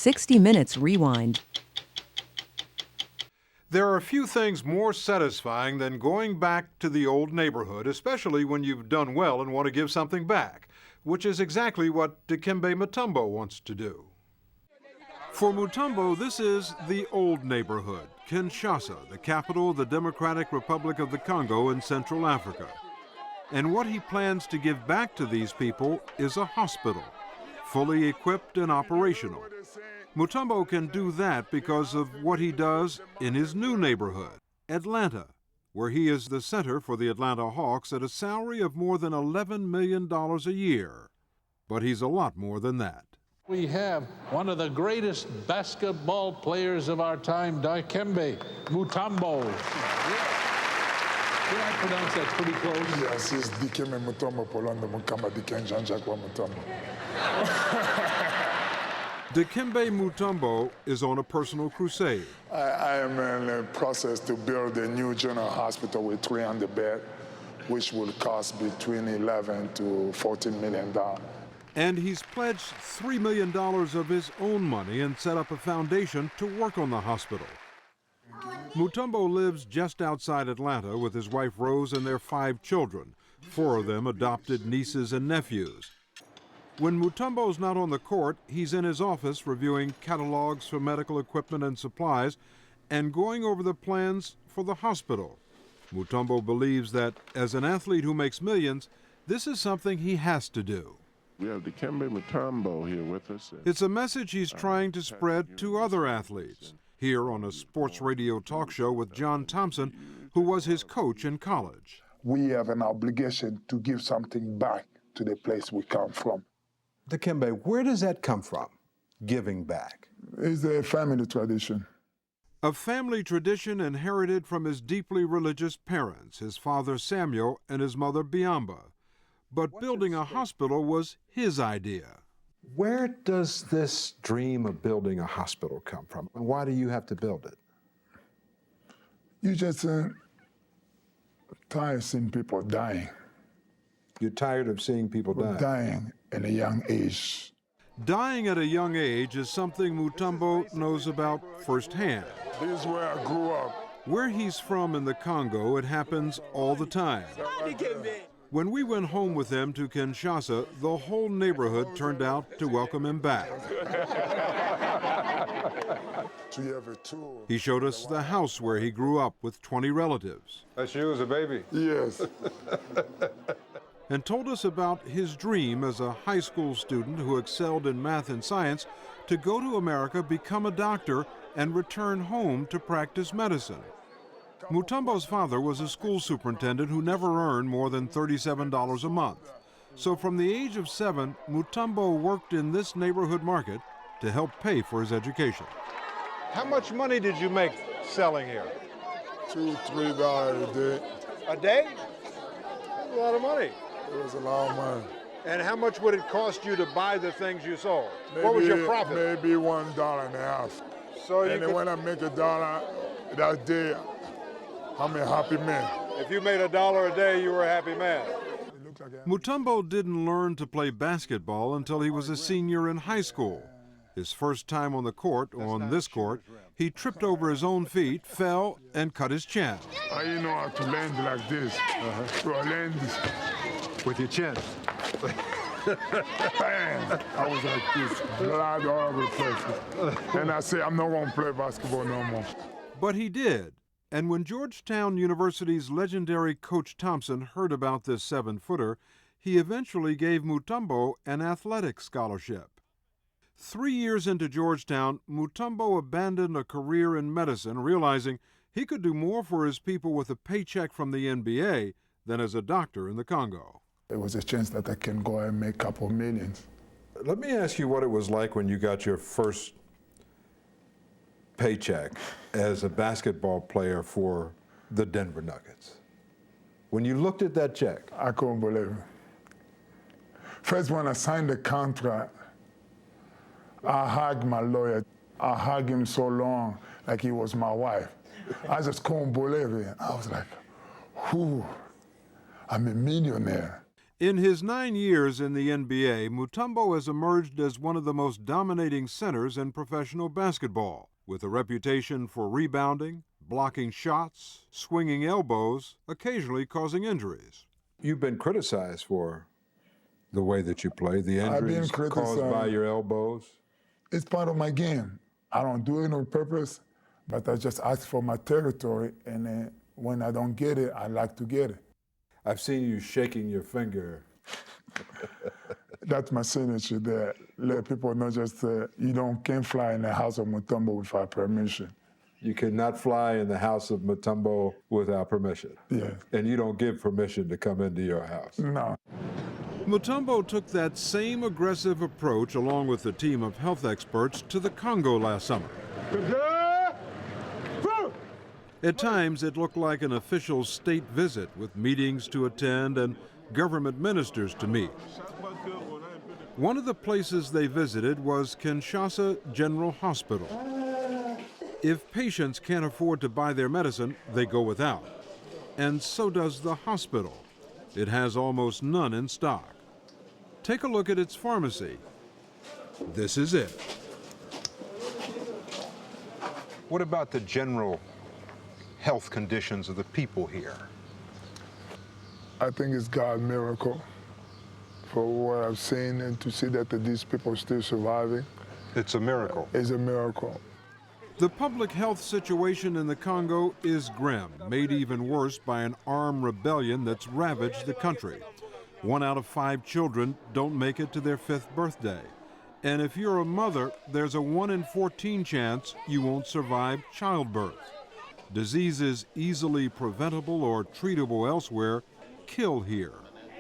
60 Minutes Rewind. There are few things more satisfying than going back to the old neighborhood, especially when you've done well and want to give something back, which is exactly what Dikembe Mutombo wants to do. For Mutombo, this is the old neighborhood, Kinshasa, the capital of the Democratic Republic of the Congo in Central Africa. And what he plans to give back to these people is a hospital, fully equipped and operational. Mutombo can do that because of what he does in his new neighborhood, Atlanta, where he is the center for the Atlanta Hawks at a salary of more than $11 million a year. But he's a lot more than that. We have one of the greatest basketball players of our time, Dikembe Mutombo. Did I pronounce that pretty close? Yes, it's Dikembe Mutombo, Polando Mukamba, Dikembe Mutombo. Dikembe Mutombo is on a personal crusade. I am in the process to build a new general hospital with 300 beds, which will cost between $11 to $14 million. And he's pledged $3 million of his own money and set up a foundation to work on the hospital. Mutombo lives just outside Atlanta with his wife Rose and their 5 children, 4 of them adopted nieces and nephews. When Mutombo's not on the court, he's in his office reviewing catalogs for medical equipment and supplies and going over the plans for the hospital. Mutombo believes that as an athlete who makes millions, this is something he has to do. We have Dikembe Mutombo here with us. It's a message he's trying to spread to other athletes. Here on a sports radio talk show with John Thompson, who was his coach in college. We have an obligation to give something back to the place we come from. Dikembe, where does that come from, giving back? It's a family tradition. A family tradition inherited from his deeply religious parents, his father Samuel and his mother Biamba. But building a hospital was his idea. Where does this dream of building a hospital come from? And why do you have to build it? You just tired of seeing people dying. You're tired of seeing people die? Dying at a young age. Dying at a young age is something Mutombo knows about firsthand. This is where I grew up. Where he's from in the Congo, it happens all the time. When we went home with him to Kinshasa, the whole neighborhood turned out to welcome him back. He showed us the house where he grew up with 20 relatives. That's you as a baby? Yes. And told us about his dream as a high school student who excelled in math and science to go to America, become a doctor, and return home to practice medicine. Mutombo's father was a school superintendent who never earned more than $37 a month. So from the age of 7, Mutombo worked in this neighborhood market to help pay for his education. How much money did you make selling here? $2, $3 a day. A day? That's a lot of money. It was a lot of money. And how much would it cost you to buy the things you sold? What was your profit? Maybe $1.50. So and when I make $1 that day, I'm a happy man. If you made $1 a day, you were a happy man. Mutombo didn't learn to play basketball until he was a senior in high school. His first time on the court, on this court, he tripped over his own feet, fell, and cut his chin. I didn't know how to land like this. So I landed With your chin? bam! I was like this, blood all over the place. And I said, I'm not going to play basketball no more. But he did. And when Georgetown University's legendary Coach Thompson heard about this 7-footer, he eventually gave Mutombo an athletic scholarship. 3 years into Georgetown, Mutombo abandoned a career in medicine, realizing he could do more for his people with a paycheck from the NBA than as a doctor in the Congo. There was a chance that I can go and make a couple millions. Let me ask you what it was like when you got your first paycheck as a basketball player for the Denver Nuggets. When you looked at that check. I couldn't believe it. First, when I signed the contract, I hugged my lawyer. I hugged him so long, like he was my wife. I just couldn't believe it. I was like, whew, I'm a millionaire. In his 9 years in the NBA, Mutombo has emerged as one of the most dominating centers in professional basketball, with a reputation for rebounding, blocking shots, swinging elbows, occasionally causing injuries. You've been criticized for the way that you play, the injuries caused by your elbows. It's part of my game. I don't do it on purpose, but I just ask for my territory, and when I don't get it, I like to get it. I've seen you shaking your finger. That's my signature there. Let people know just can't fly in the house of Mutombo without permission. You cannot fly in the house of Mutombo without permission. Yeah. And you don't give permission to come into your house. No. Mutombo took that same aggressive approach along with a team of health experts to the Congo last summer. At times, it looked like an official state visit with meetings to attend and government ministers to meet. One of the places they visited was Kinshasa General Hospital. If patients can't afford to buy their medicine, they go without. And so does the hospital. It has almost none in stock. Take a look at its pharmacy. This is it. What about the general health conditions of the people here? I think it's God's miracle for what I've seen, and to see that these people are still surviving. It's a miracle. It's a miracle. The public health situation in the Congo is grim, made even worse by an armed rebellion that's ravaged the country. 1 out of 5 children don't make it to their 5th birthday. And if you're a mother, there's a 1 in 14 chance you won't survive childbirth. Diseases easily preventable or treatable elsewhere kill here,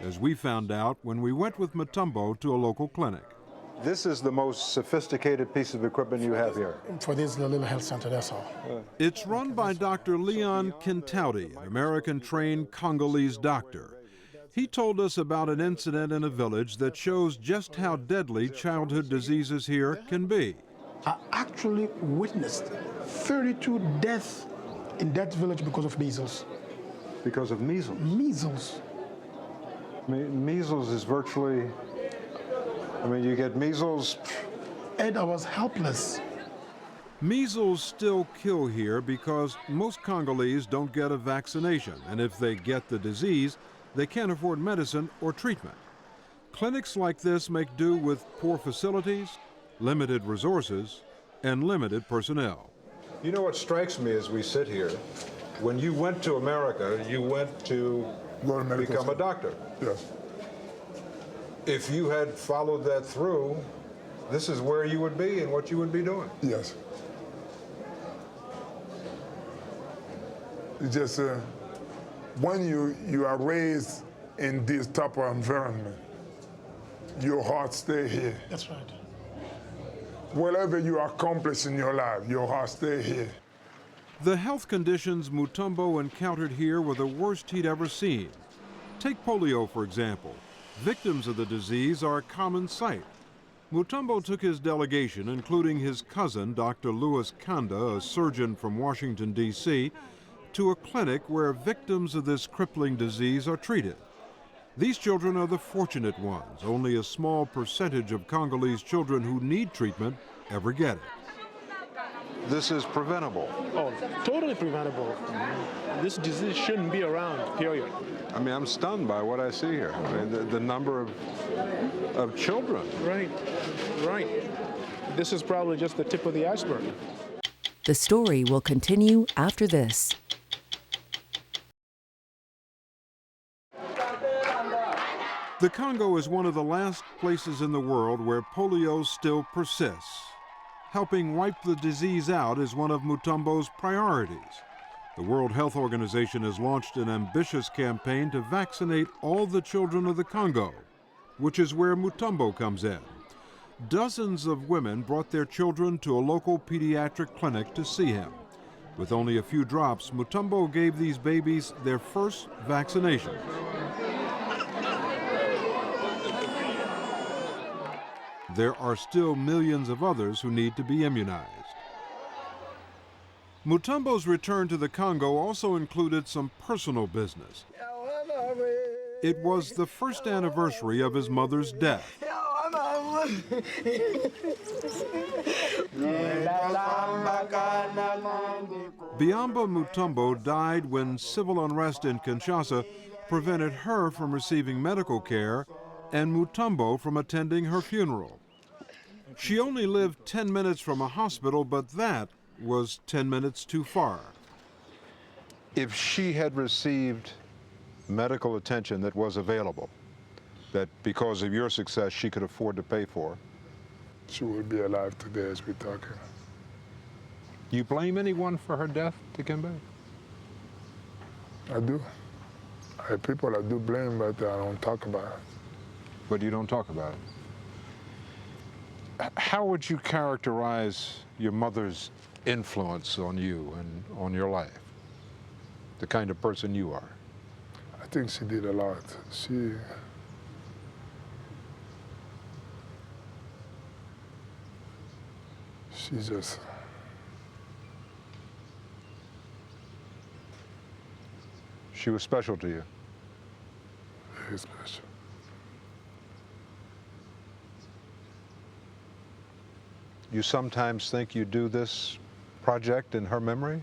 as we found out when we went with Mutombo to a local clinic. This is the most sophisticated piece of equipment you have here. For this little health center, that's all. It's run by Dr. Leon Kintauti, an American-trained Congolese doctor. He told us about an incident in a village that shows just how deadly childhood diseases here can be. I actually witnessed 32 deaths in that village because of measles. Because of measles? Measles. Measles is virtually, you get measles. And I was helpless. Measles still kill here because most Congolese don't get a vaccination, and if they get the disease, they can't afford medicine or treatment. Clinics like this make do with poor facilities, limited resources, and limited personnel. You know what strikes me as we sit here? When you went to America, you went to become a doctor. Yes. If you had followed that through, this is where you would be and what you would be doing. Yes. It's just when you are raised in this type of environment, your heart stay here. That's right. Whatever you accomplish in your life, your heart stay here. The health conditions Mutombo encountered here were the worst he'd ever seen. Take polio, for example. Victims of the disease are a common sight. Mutombo took his delegation, including his cousin, Dr. Louis Kanda, a surgeon from Washington, D.C., to a clinic where victims of this crippling disease are treated. These children are the fortunate ones. Only a small percentage of Congolese children who need treatment ever get it. This is preventable. Oh, totally preventable. This disease shouldn't be around, period. I'm stunned by what I see here. The number of children. Right. This is probably just the tip of the iceberg. The story will continue after this. The Congo is one of the last places in the world where polio still persists. Helping wipe the disease out is one of Mutombo's priorities. The World Health Organization has launched an ambitious campaign to vaccinate all the children of the Congo, which is where Mutombo comes in. Dozens of women brought their children to a local pediatric clinic to see him. With only a few drops, Mutombo gave these babies their first vaccination. There are still millions of others who need to be immunized. Mutombo's return to the Congo also included some personal business. It was the first anniversary of his mother's death. Dikembe Mutombo died when civil unrest in Kinshasa prevented her from receiving medical care and Mutombo from attending her funeral. She only lived 10 minutes from a hospital, but that was 10 minutes too far. If she had received medical attention that was available, that because of your success she could afford to pay for, She would be alive today as we're talking. you blame anyone for her death, Dikembe? I do. People I do blame, but I don't talk about it. But you don't talk about it. How would you characterize your mother's influence on you and on your life? The kind of person you are? I think she did a lot. She just, She was special to you. very special. You sometimes think you do this project in her memory?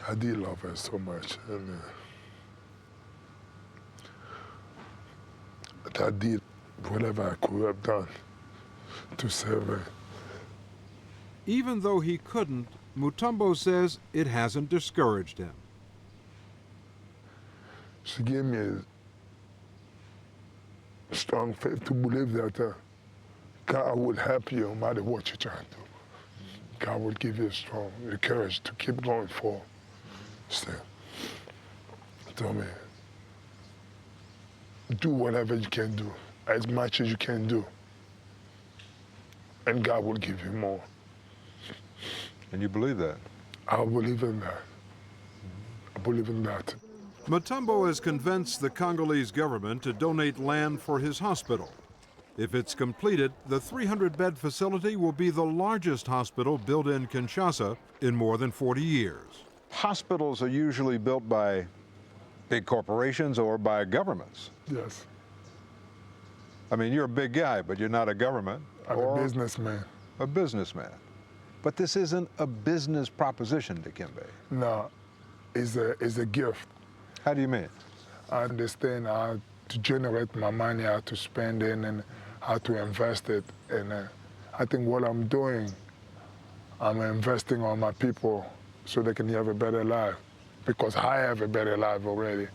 I did love her so much. And, but I did whatever I could have done to serve her. Even though he couldn't, Mutombo says it hasn't discouraged him. She gave me a strong faith to believe that God will help you no matter what you're trying to do. God will give you the courage to keep going forward. Still, told me, do whatever you can do, as much as you can do, and God will give you more. And you believe that? I believe in that. I believe in that. Mutombo has convinced the Congolese government to donate land for his hospital. If it's completed, the 300-bed facility will be the largest hospital built in Kinshasa in more than 40 years. Hospitals are usually built by big corporations or by governments. Yes. I mean, you're a big guy, but you're not a government. I'm a businessman. A businessman. But this isn't a business proposition, Dikembe. No, it's a gift. How do you mean? I understand how to generate my money, how to spend it, and how to invest it. And I think what I'm doing, I'm investing on my people so they can have a better life, because I have a better life already.